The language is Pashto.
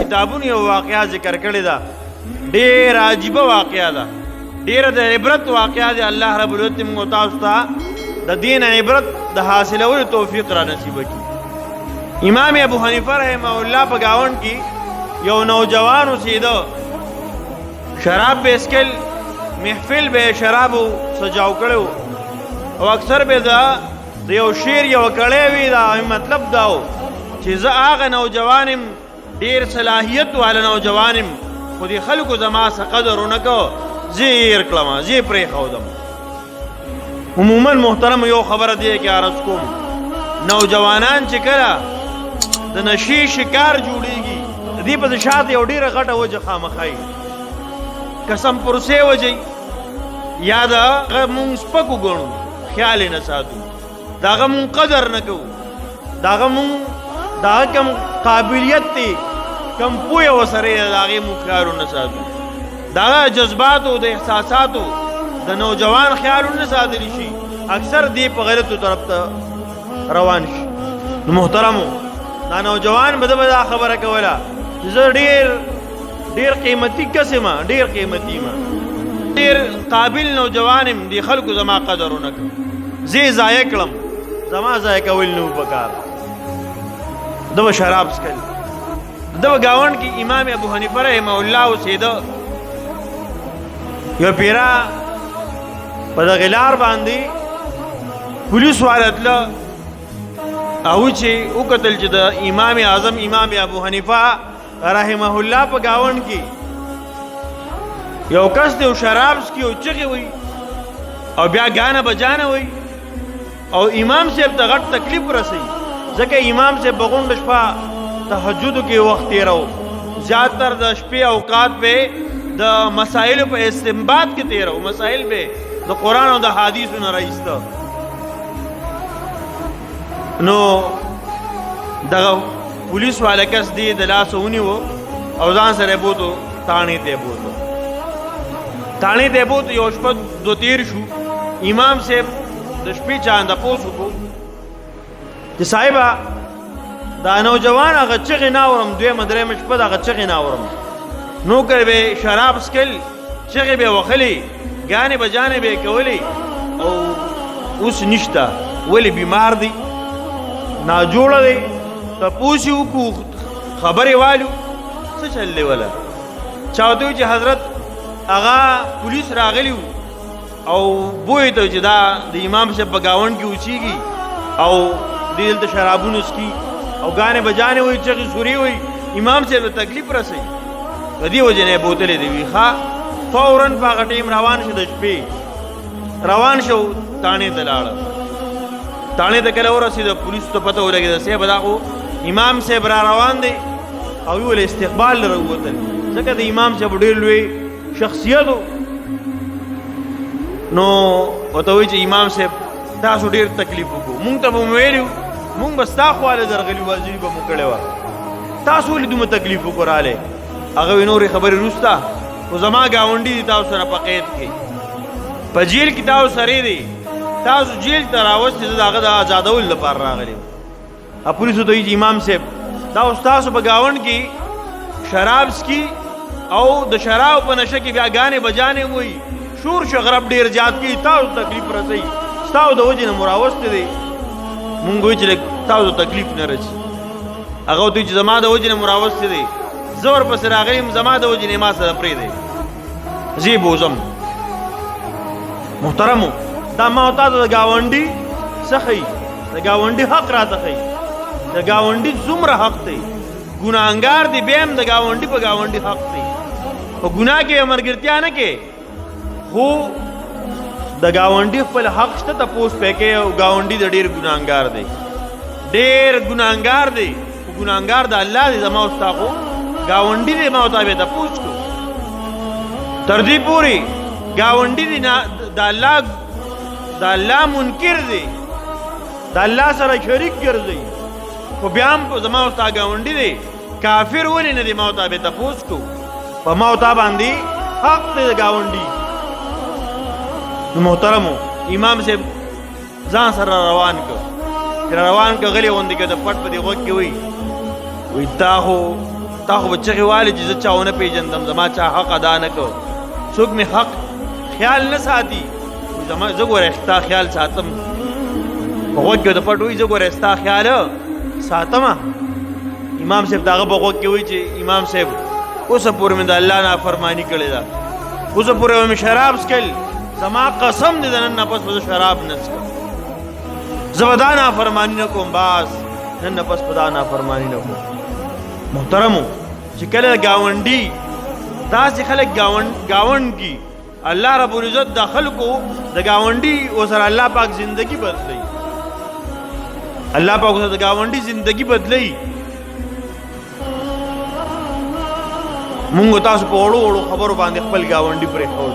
کتابونو یو واقعه ذکر کړې ده، ډېر عجیبه واقعه ده، ډېره د عبرت واقعه ده. الله رب العزت موږ تاسو ته د دین عبرت د حاصلولو توفیق را نصیب کړي. امام ابو حنیفه رحمه الله په گاونډ کې یو نوجوان اوسېده، شراب به اسکل، محفل به شرابو سجاو کړو او اکثر به د یو شعر یو کړی وي، دا مطلب دا و چې زه هغه نوجوانم ډېر صلاحیت والا نوجوانم، خو دې خلکو زما څه قدر ونه کو، زه یې هېر کړم، زه یې پرېښودم. عموما محترم یو خبره دی کې عرض کوم، نوجوانان چې کله د نشي شکار جوړیږي د دې په شاته یو ډېره غټه وجه خامخایي قسم پرسې وجه یا د هغه مونږ سپک وګڼو، خیال یې نه ساتو، د هغه مونږ قدر نه کوو، د هغه مونږ د هغه کم قابلیت دی کم پویه ورسره د هغې مونږ خیال نه ساتو، د هغه جذباتو د احساساتو د نوجوان خیال نه ساتلی شي، اکثر دی په غلطو طرف ته روان شي. نو محترمو دا نوجوان به دا خبره کوله چې زه ډېر قیمتي کس یم، ډېر قیمتي یم، ډېر قابل نوجوان یم، دې خلکو زما قدر ونه کړ، زه یې ضایع کړم، زما ضایع کول نه وو پکار. ده به شراب څښل، ده به ګاونډ کې امام ابو حنیفه رحمه الله اوسېده، یو پیره په دغې لار باندې پولیس والا تله او چې وکتل چې د امام اعظم امام ابو حنیفه رحمه الله په ګاونډ کې یو کس دی او شراب څښي او چغې وي او بیا ګانه بجانه وي او امام صاحب ته غټ تکلیف رسوي، ځکه امام صاحب په غونډه شپه تهجدو کې وخت تېرو، زیاتر د شپې اوقات به د مسائلو په استنباط کې تېرو، مسائل به د قرآن او د حدیثو نه راایسته. نو دغه پولیس والا کس دی د لاسه ونیو او ځان سره یې بوتو تاڼې ته یې بوتو، تاڼې ته یې بوتو. یو شپه دو تېر شو، امام صاحب د شپې چا تپوس وکړو چې صاحبه دا نوجوان هغه چغې نه اورم، دویمه درېیمه شپه د هغه چغې نه اورم، نوکر به شراب څښل، چغې به یې وهلې، ګانې بجانې به یې کولې او اوس نشته، ولې بیمار دی، ناجوړه دی، تپوس یې وکړو، خبرې والو څه چل دی وله، چا ورته وایي چې حضرت هغه پولیس راغلي وو او بوی ته چې دا د امام صاحب په ګاونډ کې اوسېږي او دې دلته شرابونه څښي او ګانې بجانې وایي، چغې سورې وایي، امام صاحب ته تکلیف رسوي، د دې وجې نه یې بوتلې دی. وي ښه فوراً په هغه ټیم روان شو، د شپې روان شو، تاڼې ته لاړه. تاڼې ته کله ورسېده پولیسو ته پته ولګېده صاحب دا خو امام صاحب را روان دی او ویل استقبال له راووتل، ځکه د امام صاحب ډېر لوی شخصیت و. نو ورته وایي چې امام صاحب تاسو ډېر تکلیف وکړو، مونږ ته به مو ویلي وو، مونږ به ستا خواله درغلي وو، حاضري به مو کړې وه، تاسو ولې دومره تکلیف وکړو رالی؟ هغه وایي نورې خبرې وروسته، خو زما ګاونډي دي تاسو سره په قید کې، په جیل کې تاسو سره دی، تاسو جیل ته راوستې، زه د هغه د آزادولو لپاره راغلی یم. پولیسو ته وایي چې امام صاحب دا اوس تاسو په ګاونډ کې شراب څښي او د شرابو په نشه کې بیا ګانې بجانې وایي، شور شغرب ډېر زیات کوي، تاسو تکلیف رسوي، ستاسو د وجې نه مو راوستی دی. مونږ وایي چې تاسو تکلیف نه رسي. هغه ورته وایي چې زما د وجې نه مو راوستی دی، زه ورپسې راغلی یم، زما د وجې نه یې ما سره پرېږدی، زه یې بوځم. محترمو دا ما او تاسو د ګاونډي څه ښیي، د ګاونډي حق راته ښیي، د ګاونډي څومره حق دی، ګناهګار دی بیا هم د ګاونډي په ګاونډي حق دی، په ګناه کې ملګرتیا نه کې، خو د ګاونډي خپل حق شته، تپوس پې کې او ګاونډي د ډېر ګناهګار دی، ډېر ګناهګار دی، خو ګناهګار د الله دی، زما او ستا خو ګاونډي دی، ما ورته بیا تپوس کړو. تر دې پورې ګاونډي دی د الله منکر دی، د الله سره شریک ګرځي، خو بیا هم زما او ستا ګاونډي دی، کافر ولې نه دی؟ ما ورته بیا تپوس کړو، په ما او تا باندې حق دی د ګاونډي. محترمو امام صاحب ځان سره روان کړ، چې روان کړ غلی غوندې که د پټ په دې غوږ کې وایي دا خو تا خو بچغې والي چې زه چا ونه پېژندم زما چا حق ادا نه کو څوک مې حق خیال نه ساتي زه ګوره ستا خیال ساتم په غوږ کې د پټ وایي زه ګوره ستا خیال ساتم امام صاحب د هغه په غوږ کې وایي چې امام صاحب اوسه پورې مې د الله نافرماني کړې ده اوسه پورې مې شراب څکل زما قسم دې د نن نه پس به زه شراب نه څکم زه به دا نافرماني نه کوم بس نن نه پس به دا نافرماني نه کوم محترمو چې کله ګاونډي داسې خلک ګاونډ کی الله رب العزت د خلکو د ګاونډي او سره الله پاک زندگی بدلی الله پاک سره د ګاونډي زندگی بدلی مونږ تاسو په وړو وړو خبرو باندې خپل ګاونډي پرې خو